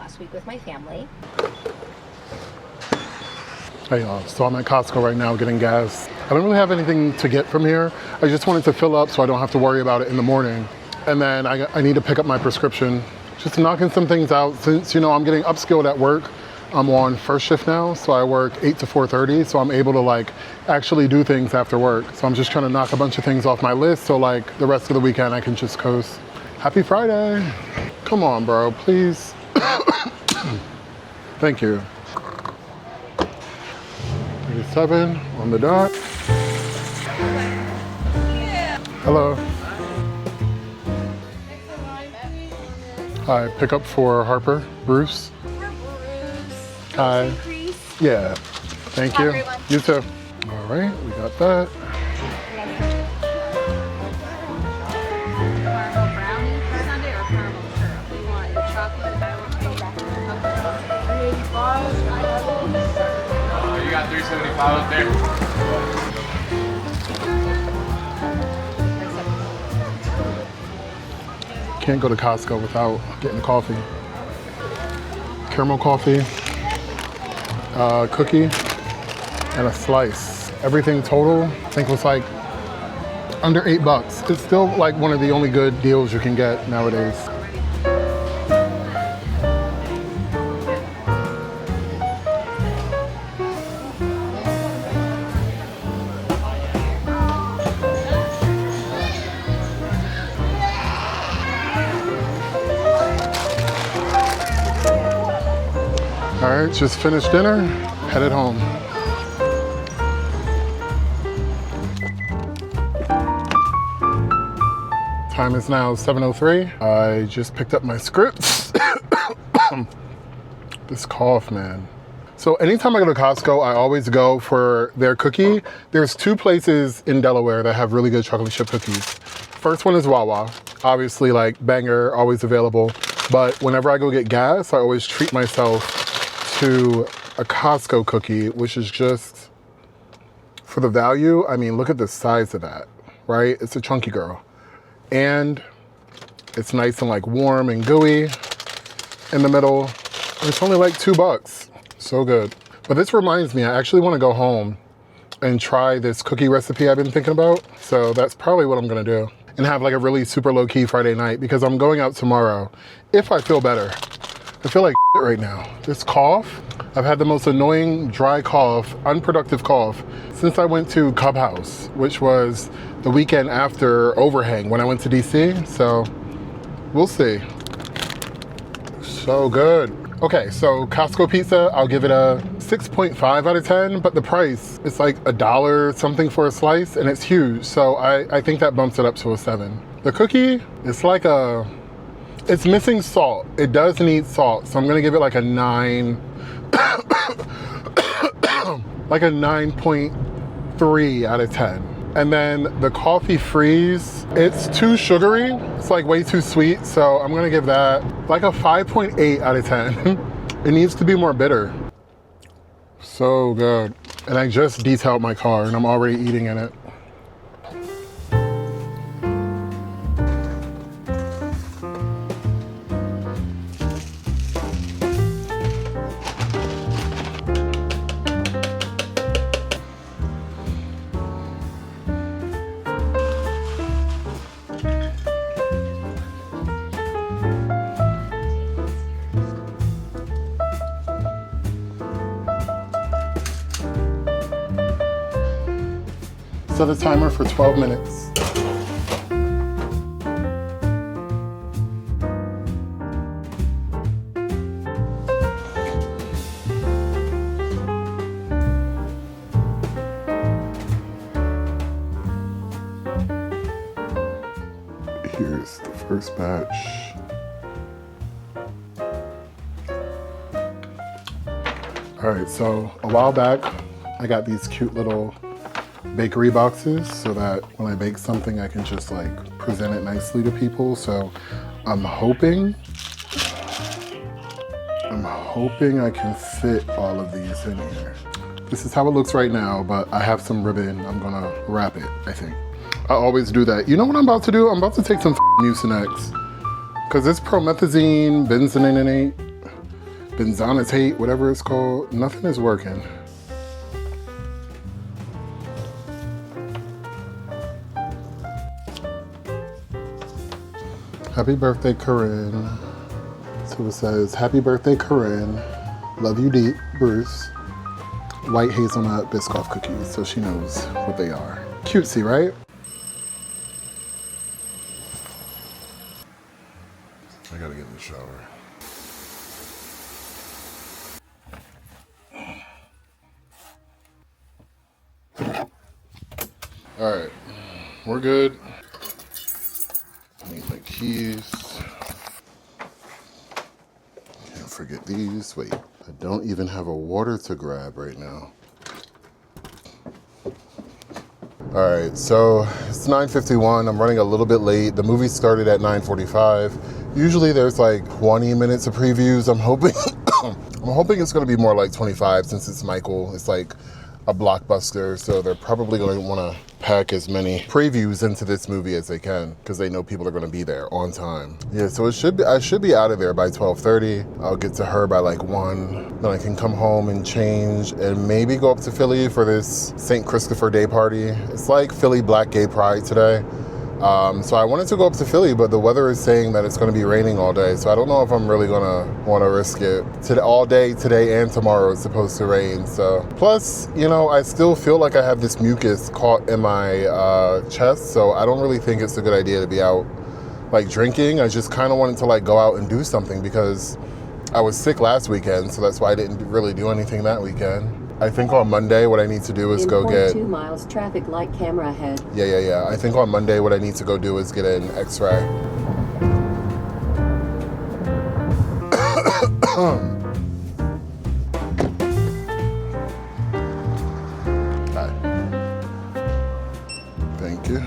last week with my family. Hey y'all, so I'm at Costco right now getting gas. I don't really have anything to get from here. I just wanted to fill up so I don't have to worry about it in the morning. And then I need to pick up my prescription. Just knocking some things out since, you know, I'm getting upskilled at work. I'm on first shift now, so I work 8 to 4:30, so I'm able to like actually do things after work. So I'm just trying to knock a bunch of things off my list so like the rest of the weekend I can just coast. Happy Friday. Come on, bro, please. Thank you. 37 on the dot. Hello. Hi, pick up for Harper, Bruce. Hi. Yeah, thank you. You too. All right, we got that. Caramel brownie sundae or caramel syrup? Do you want your chocolate? You got 375 up there. Can't go to Costco without getting coffee. Caramel coffee, cookie, and a slice. Everything total, I think was like under $8. It's still like one of the only good deals you can get nowadays. All right, just finished dinner, headed home. Time is now 7:03. I just picked up my scripts. This cough, man. So anytime I go to Costco, I always go for their cookie. There's two places in Delaware that have really good chocolate chip cookies. First one is Wawa. Obviously, like banger, always available. But whenever I go get gas, I always treat myself to a Costco cookie, which is just, for the value, I mean, look at the size of that, right? It's a chunky girl. And it's nice and like warm and gooey in the middle. It's only like $2. So good. But this reminds me, I actually want to go home and try this cookie recipe I've been thinking about. So that's probably what I'm gonna do. And have like a really super low key Friday night because I'm going out tomorrow if I feel better. I feel like right now. This cough, I've had the most annoying dry cough, unproductive cough since I went to Cub House, which was the weekend after Overhang when I went to DC. So we'll see. So good. Okay, so Costco pizza, I'll give it a 6.5 out of 10, but the price, it's like $1 something for a slice and it's huge. So I think that bumps it up to a 7. The cookie, it's like it's missing salt. It does need salt. So I'm gonna give it like a 9, like a 9.3 out of 10. And then the coffee freeze, it's too sugary. It's like way too sweet. So I'm gonna give that like a 5.8 out of 10. It needs to be more bitter. So good. And I just detailed my car and I'm already eating in it. Set the timer for 12 minutes. Here's the first batch. All right, so a while back, I got these cute little bakery boxes so that when I bake something, I can just like present it nicely to people. So I'm hoping I can fit all of these in here. This is how it looks right now, but I have some ribbon. I'm gonna wrap it, I think. I always do that. You know what I'm about to do? I'm about to take some Mucinex because it's promethazine, benzonatate, benzonatate, whatever it's called. Nothing is working. Happy birthday, Corinne. So it says, happy birthday, Corinne. Love you deep, Bruce. White hazelnut Biscoff cookies, so she knows what they are. Cutesy, right? I gotta get in the shower. All right, we're good. Need my keys. Can't forget these. Wait, I don't even have a water to grab right now. All right, so it's 9:51. I'm running a little bit late. The movie started at 9:45. Usually there's like 20 minutes of previews. I'm hoping I'm hoping it's gonna be more like 25 since it's Michael. It's like a blockbuster, so they're probably going to want to pack as many previews into this movie as they can because they know people are going to be there on time. Yeah, so I should be out of there by 12:30. I'll get to her by like 1. Then I can come home and change and maybe go up to Philly for this St. Christopher Day party. It's like Philly Black Gay Pride today. So I wanted to go up to Philly, but the weather is saying that it's going to be raining all day. So I don't know if I'm really going to want to risk it. All day today and tomorrow it's supposed to rain. So plus, you know, I still feel like I have this mucus caught in my chest. So I don't really think it's a good idea to be out like drinking. I just kind of wanted to like go out and do something because I was sick last weekend. So that's why I didn't really do anything that weekend. I think on Monday what I need to do is go get 2 miles traffic light camera ahead. Yeah. I think on Monday what I need to go do is get an X-ray. Hi. Thank you.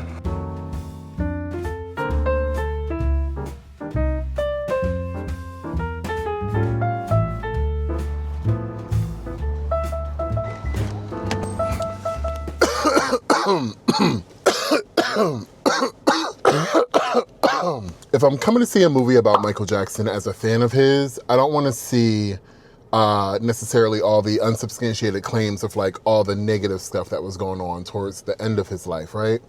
If I'm coming to see a movie about Michael Jackson as a fan of his, I don't want to see necessarily all the unsubstantiated claims of like all the negative stuff that was going on towards the end of his life, right?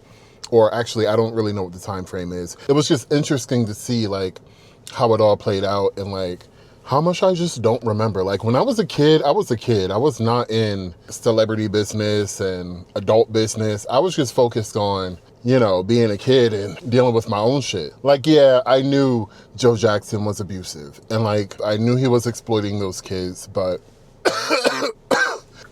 Or actually, I don't really know what the time frame is. It was just interesting to see like how it all played out and like how much I just don't remember. Like when I was a kid, I was a kid. I was not in celebrity business and adult business. I was just focused on, you know, being a kid and dealing with my own shit. Like, yeah, I knew Joe Jackson was abusive and like I knew he was exploiting those kids, but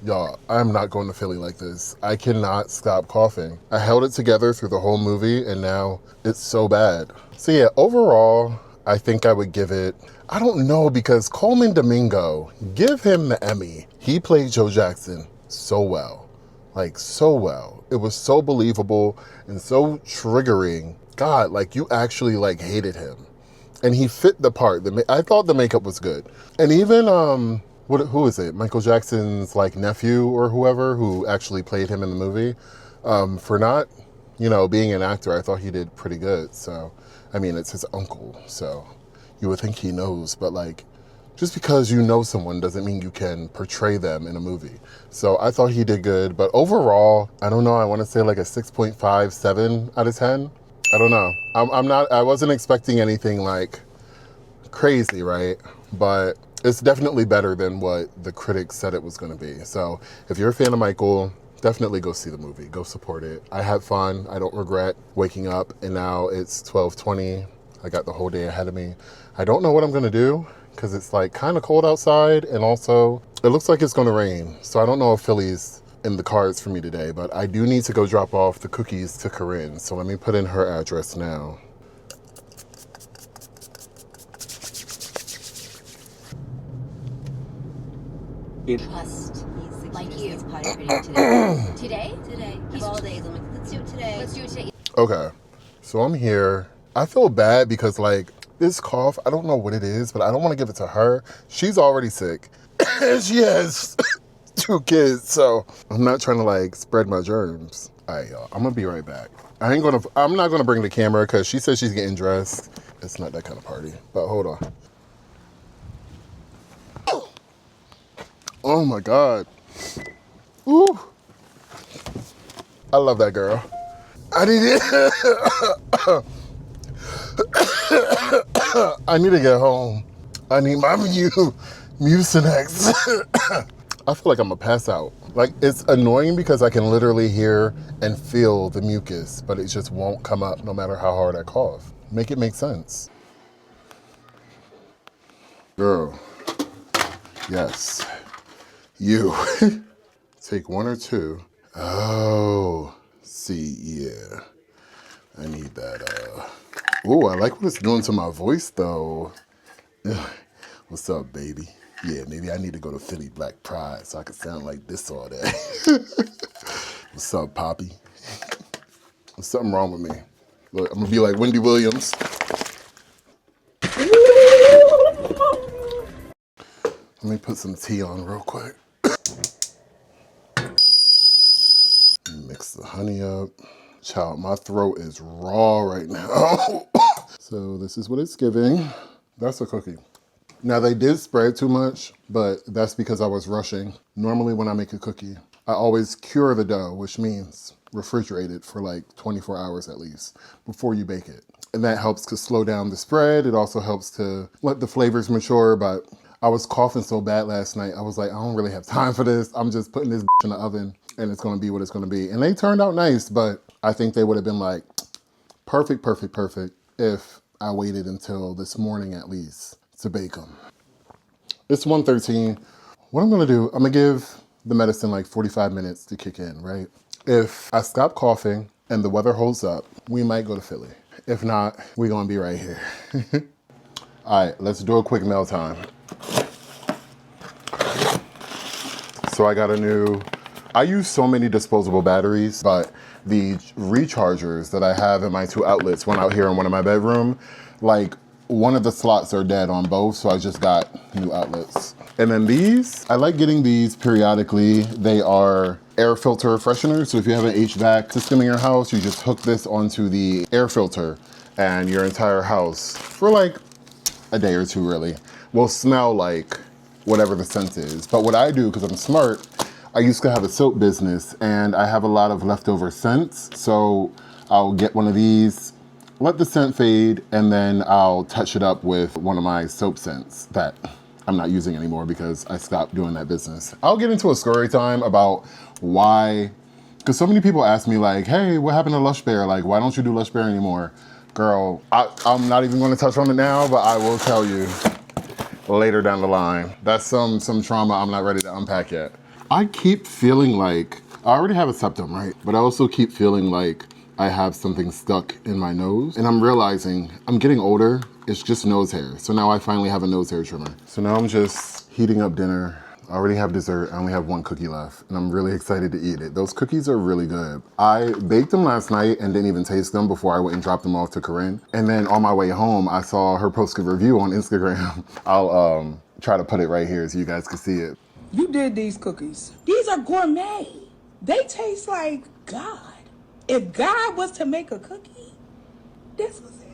y'all, I'm not going to Philly like this. I cannot stop coughing. I held it together through the whole movie and now it's so bad. So yeah, overall, I think I would give it, I don't know, because Coleman Domingo, give him the Emmy. He played Joe Jackson so well, like so well. It was so believable and so triggering. God, like you actually like hated him. And he fit the part. I thought the makeup was good. And even, who is it? Michael Jackson's like nephew or whoever who actually played him in the movie. For not, you know, being an actor, I thought he did pretty good. So, I mean, it's his uncle, so you would think he knows, but like, just because you know someone doesn't mean you can portray them in a movie. So I thought he did good, but overall, I don't know, I want to say like a 6.57 out of 10. I don't know. I wasn't expecting anything like crazy, right? But it's definitely better than what the critics said it was going to be. So if you're a fan of Michael, definitely go see the movie, go support it. I had fun. I don't regret waking up and now it's 12:20. I got the whole day ahead of me. I don't know what I'm gonna do because it's like kind of cold outside and also it looks like it's gonna rain. So I don't know if Philly's in the cards for me today, but I do need to go drop off the cookies to Corinne. So let me put in her address now. Trust. Like you. He's potty training today. Today? Today. Of all days. I'm like, let's do it today. Let's do it today. Okay. So I'm here. I feel bad because like this cough, I don't know what it is, but I don't want to give it to her. She's already sick. And she has 2 kids, so I'm not trying to like spread my germs. All right, y'all, I'm gonna be right back. I'm not gonna bring the camera because she says she's getting dressed. It's not that kind of party, but hold on. Oh my God. Ooh. I love that girl. I need it. I need to get home. I need my Mucinex. I feel like I'm gonna pass out. Like, it's annoying because I can literally hear and feel the mucus, but it just won't come up no matter how hard I cough. Make it make sense. Girl, yes, you. Take 1 or 2. Oh, see, yeah. I need that, Ooh, I like what it's doing to my voice, though. What's up, baby? Yeah, maybe I need to go to Philly Black Pride so I can sound like this all day. What's up, Poppy? There's something wrong with me. Look, I'm gonna be like Wendy Williams. Let me put some tea on real quick. Mix the honey up. Child, my throat is raw right now. So this is what it's giving. That's a cookie. Now they did spread too much, but that's because I was rushing. Normally when I make a cookie, I always cure the dough, which means refrigerate it for like 24 hours at least before you bake it. And that helps to slow down the spread. It also helps to let the flavors mature, but I was coughing so bad last night. I was like, I don't really have time for this. I'm just putting this in the oven and it's gonna be what it's gonna be. And they turned out nice, but I think they would have been like perfect, perfect, perfect if I waited until this morning at least to bake them. It's 1:13. What I'm gonna do, I'm gonna give the medicine like 45 minutes to kick in, right? If I stop coughing and the weather holds up, we might go to Philly. If not, we're gonna be right here. All right, let's do a quick mail time. So I use so many disposable batteries, but the rechargers that I have in my 2 outlets, one out here and one in my bedroom, like one of the slots are dead on both, so I just got new outlets. And then these, I like getting these periodically. They are air filter fresheners. So if you have an HVAC system in your house, you just hook this onto the air filter and your entire house, for like a day or 2 really, will smell like whatever the scent is. But what I do, because I'm smart, I used to have a soap business and I have a lot of leftover scents. So I'll get one of these, let the scent fade, and then I'll touch it up with one of my soap scents that I'm not using anymore because I stopped doing that business. I'll get into a story time about why, because so many people ask me like, hey, what happened to Lush Bear? Like, why don't you do Lush Bear anymore? Girl, I'm not even gonna touch on it now, but I will tell you later down the line. That's some trauma I'm not ready to unpack yet. I keep feeling like, I already have a septum, right? But I also keep feeling like I have something stuck in my nose. And I'm realizing I'm getting older, it's just nose hair. So now I finally have a nose hair trimmer. So now I'm just heating up dinner. I already have dessert, I only have 1 cookie left, and I'm really excited to eat it. Those cookies are really good. I baked them last night and didn't even taste them before I went and dropped them off to Corinne. And then on my way home, I saw her post a review on Instagram. I'll try to put it right here so you guys can see it. You did these cookies. These are gourmet. They taste like God. If God was to make a cookie, this was it.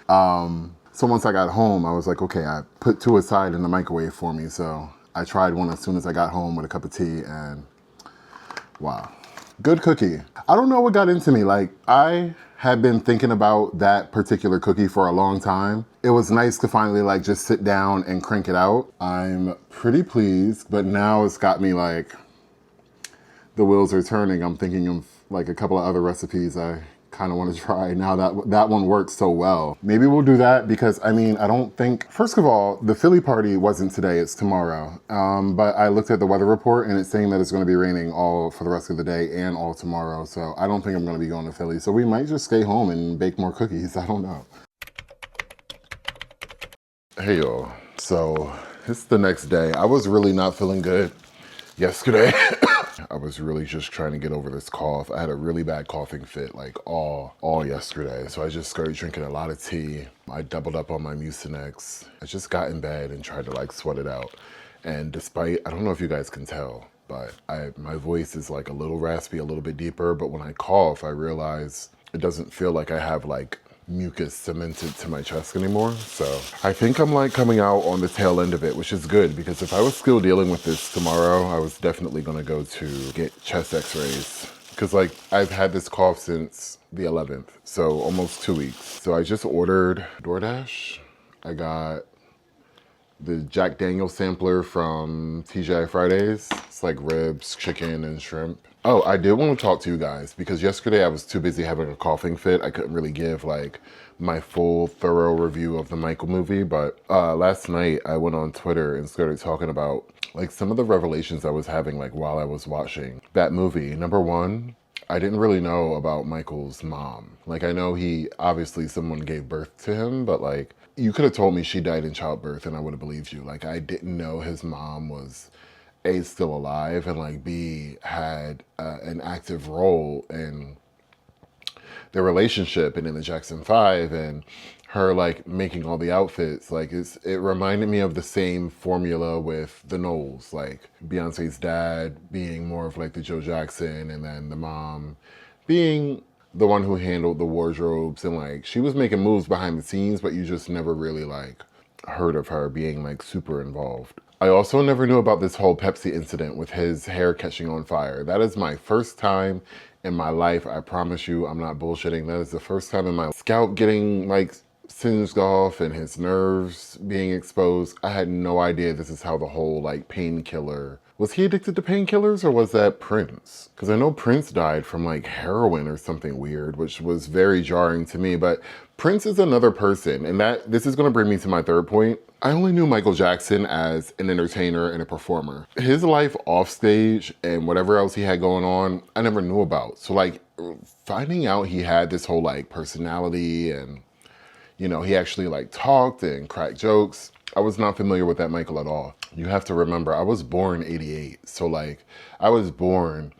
So once I got home, I was like, okay, I put 2 aside in the microwave for me. So I tried one as soon as I got home with a cup of tea, and wow, good cookie. I don't know what got into me. Like, I had been thinking about that particular cookie for a long time. It was nice to finally like just sit down and crank it out. I'm pretty pleased, but now it's got me like, the wheels are turning. I'm thinking of like a couple of other recipes I kind of want to try now that one works so well. Maybe we'll do that because I mean, I don't think, first of all, the Philly party wasn't today, it's tomorrow. But I looked at the weather report and it's saying that it's going to be raining all for the rest of the day and all tomorrow. So I don't think I'm going to be going to Philly. So we might just stay home and bake more cookies. I don't know. Hey y'all, so it's the next day. I was really not feeling good yesterday. I was really just trying to get over this cough. I had a really bad coughing fit like all yesterday. So I just started drinking a lot of tea. I doubled up on my Mucinex. I just got in bed and tried to like sweat it out. And despite, I don't know if you guys can tell, but my voice is like a little raspy, a little bit deeper. But when I cough, I realize it doesn't feel like I have like mucus cemented to my chest anymore. So I think I'm like coming out on the tail end of it, which is good because if I was still dealing with this tomorrow, I was definitely gonna go to get chest x-rays. Because like I've had this cough since the 11th, so almost 2 weeks. So I just ordered DoorDash. I got the Jack Daniel's sampler from TGI Fridays. It's like ribs, chicken, and shrimp. Oh, I did want to talk to you guys because yesterday I was too busy having a coughing fit. I couldn't really give like my full thorough review of the Michael movie, but last night I went on Twitter and started talking about like some of the revelations I was having like while I was watching that movie. Number one, I didn't really know about Michael's mom. Like I know he, obviously someone gave birth to him, but like you could have told me she died in childbirth and I would have believed you. Like I didn't know his mom was A, still alive, and like B, had an active role in their relationship and in the Jackson 5 and her like making all the outfits. Like it reminded me of the same formula with the Knowles, like Beyonce's dad being more of like the Joe Jackson and then the mom being the one who handled the wardrobes, and like she was making moves behind the scenes, but you just never really like heard of her being like super involved. I also never knew about this whole Pepsi incident with his hair catching on fire. That is my first time in my life. I promise you, I'm not bullshitting. That is the first time in my scalp getting like singed off and his nerves being exposed. I had no idea this is how the whole like painkiller. Was he addicted to painkillers or was that Prince? Because I know Prince died from like heroin or something weird, which was very jarring to me. But Prince is another person, and this is going to bring me to my third point. I only knew Michael Jackson as an entertainer and a performer. His life off stage and whatever else he had going on, I never knew about. So like finding out he had this whole like personality and, you know, he actually like talked and cracked jokes. I was not familiar with that Michael at all. You have to remember, I was born '88. So like I was born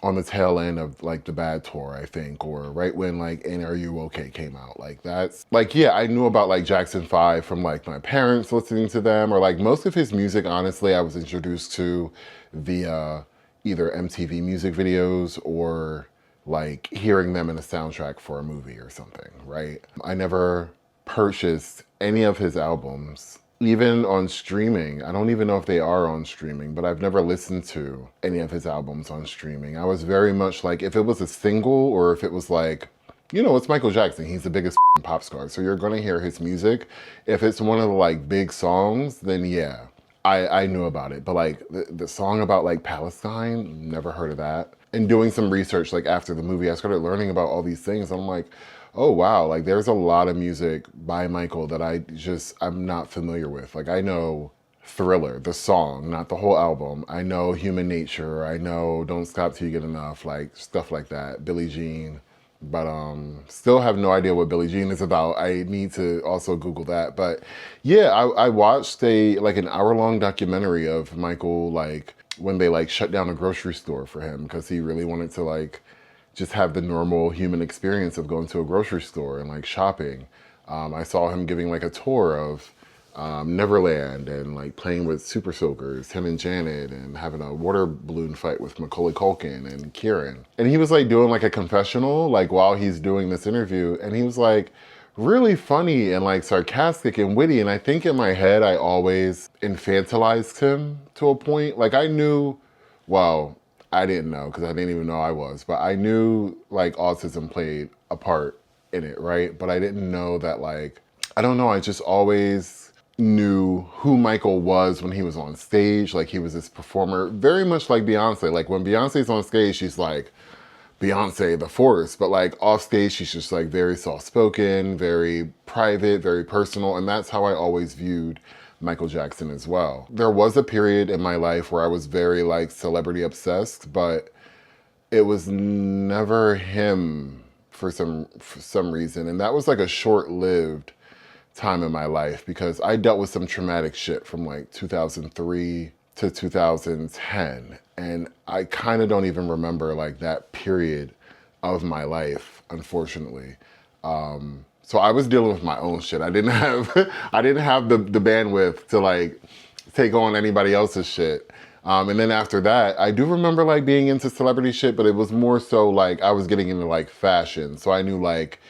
on the tail end of like the Bad Tour, I think, or right when like And Are You Okay came out. Like that's like, yeah, I knew about like Jackson 5 from like my parents listening to them, or like most of his music, honestly, I was introduced to via either MTV music videos or like hearing them in a soundtrack for a movie or something, right? I never purchased any of his albums. Even on streaming, I don't even know if they are on streaming, but I've never listened to any of his albums on streaming. I was very much like, if it was a single or if it was like, you know, it's Michael Jackson. He's the biggest pop star, so you're gonna hear his music. If it's one of the like big songs, then yeah, I knew about it. But like the song about like Palestine, never heard of that. And doing some research like after the movie, I started learning about all these things. I'm like, oh wow, like there's a lot of music by Michael that I'm not familiar with. Like I know Thriller, the song, not the whole album. I know Human Nature, I know Don't Stop Till You Get Enough, like stuff like that, Billie Jean. But still have no idea what Billie Jean is about. I need to also Google that. But yeah, I watched an hour-long documentary of Michael, like when they like shut down a grocery store for him because he really wanted to like just have the normal human experience of going to a grocery store and like shopping. I saw him giving like a tour of Neverland and like playing with super soakers, him and Janet, and having a water balloon fight with Macaulay Culkin and Kieran. And he was like doing like a confessional like while he's doing this interview, and he was like really funny and like sarcastic and witty. And I think in my head I always infantilized him to a point. Like I knew, well, I didn't know because I didn't even know I was, but I knew like autism played a part in it, right? But I didn't know that like, I don't know, I just always knew who Michael was when he was on stage. Like he was this performer, very much like Beyonce. Like when Beyonce's on stage, she's like Beyonce, the force, but like off stage, she's just like very soft-spoken, very private, very personal. And that's how I always viewed Michael Jackson as well. There was a period in my life where I was very like celebrity obsessed, but it was never him for some reason. And that was like a short-lived time in my life because I dealt with some traumatic shit from like 2003 to 2010. And I kind of don't even remember like that period of my life, unfortunately. So I was dealing with my own shit. I didn't have the bandwidth to like take on anybody else's shit. And then after that, I do remember like being into celebrity shit, but it was more so like I was getting into like fashion. So I knew like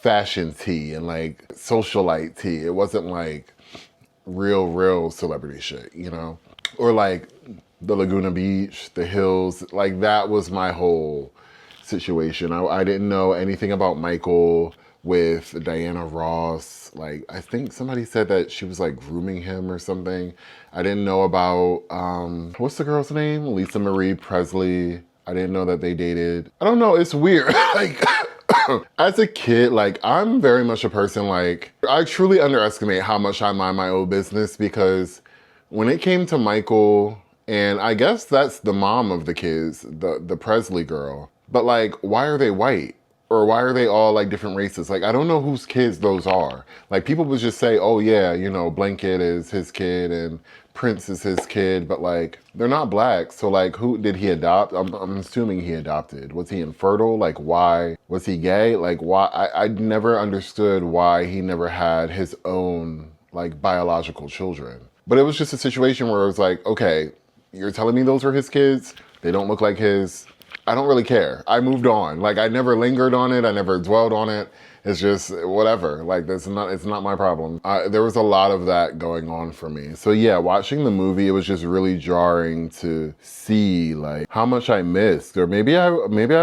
fashion tea and like socialite tea. It wasn't like real celebrity shit, you know? Or like the Laguna Beach, the hills, like that was my whole situation. I didn't know anything about Michael with Diana Ross. Like, I think somebody said that she was like grooming him or something. I didn't know about, what's the girl's name? Lisa Marie Presley. I didn't know that they dated. I don't know, it's weird. Like, as a kid, like, I'm very much a person, like, I truly underestimate how much I mind my own business, because when it came to Michael, and I guess that's the mom of the kids, the Presley girl, but like, why are they white? Or why are they all like different races? Like, I don't know whose kids those are. Like, people would just say, oh yeah, you know, Blanket is his kid and Prince is his kid, but like, they're not black. So like, who did he adopt? I'm assuming he adopted. Was he infertile? Like, why? Was he gay? Like, why? I never understood why he never had his own like biological children. But it was just a situation where it was like, okay, you're telling me those are his kids? They don't look like his. I don't really care. I moved on. Like, I never lingered on it. I never dwelled on it. It's just whatever. Like, it's not my problem. There was a lot of that going on for me. So yeah, watching the movie, it was just really jarring to see like how much I missed. Or maybe I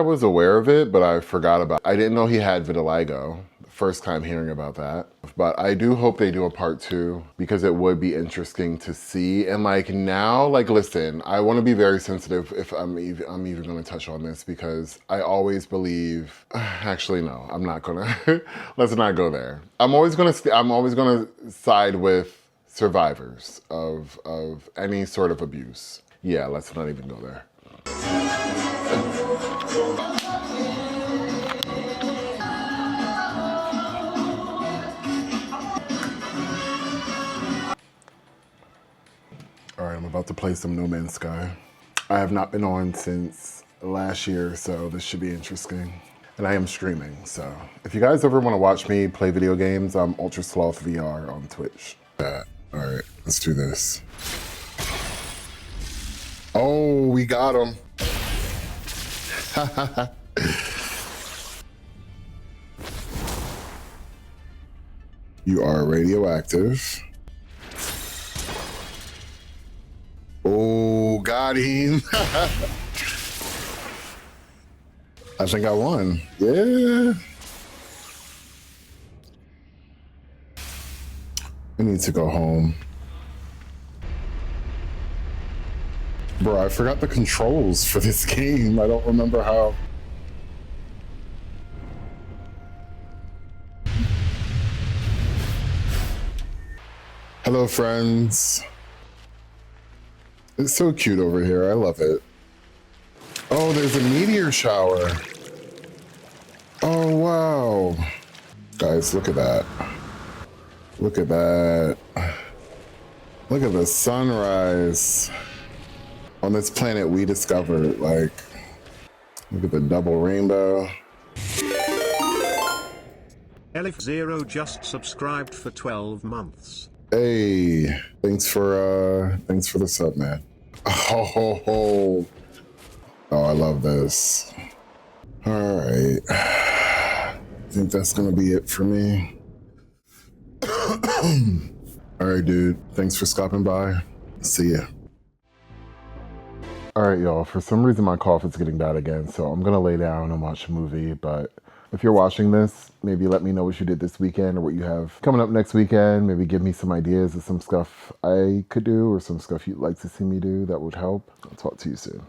was aware of it, but I forgot about it. I didn't know he had vitiligo. First time hearing about that. But I do hope they do a part 2, because it would be interesting to see. And like now, like, listen, I want to be very sensitive if I'm even going to touch on this, because I always believe, actually no, I'm not gonna, let's not go there. I'm always gonna side with survivors of any sort of abuse. Yeah, let's not even go there. All right, I'm about to play some No Man's Sky. I have not been on since last year, so this should be interesting. And I am streaming, so if you guys ever want to watch me play video games, I'm Ultra Sloth VR on Twitch. All right, let's do this. Oh, we got him. You are radioactive. Oh, got him. I think I won. Yeah. I need to go home. Bro, I forgot the controls for this game. I don't remember how. Hello, friends. It's so cute over here. I love it. Oh, there's a meteor shower. Oh, wow. Guys, look at that. Look at that. Look at the sunrise on this planet we discovered. Like, look at the double rainbow. Elif Zero just subscribed for 12 months. Hey, thanks for the sub, man. Oh, I love this. All right. I think that's gonna be it for me. All right, dude. Thanks for stopping by. See ya. All right, y'all. For some reason, my cough is getting bad again, so I'm gonna lay down and watch a movie. But if you're watching this, maybe let me know what you did this weekend or what you have coming up next weekend. Maybe give me some ideas of some stuff I could do or some stuff you'd like to see me do that would help. I'll talk to you soon.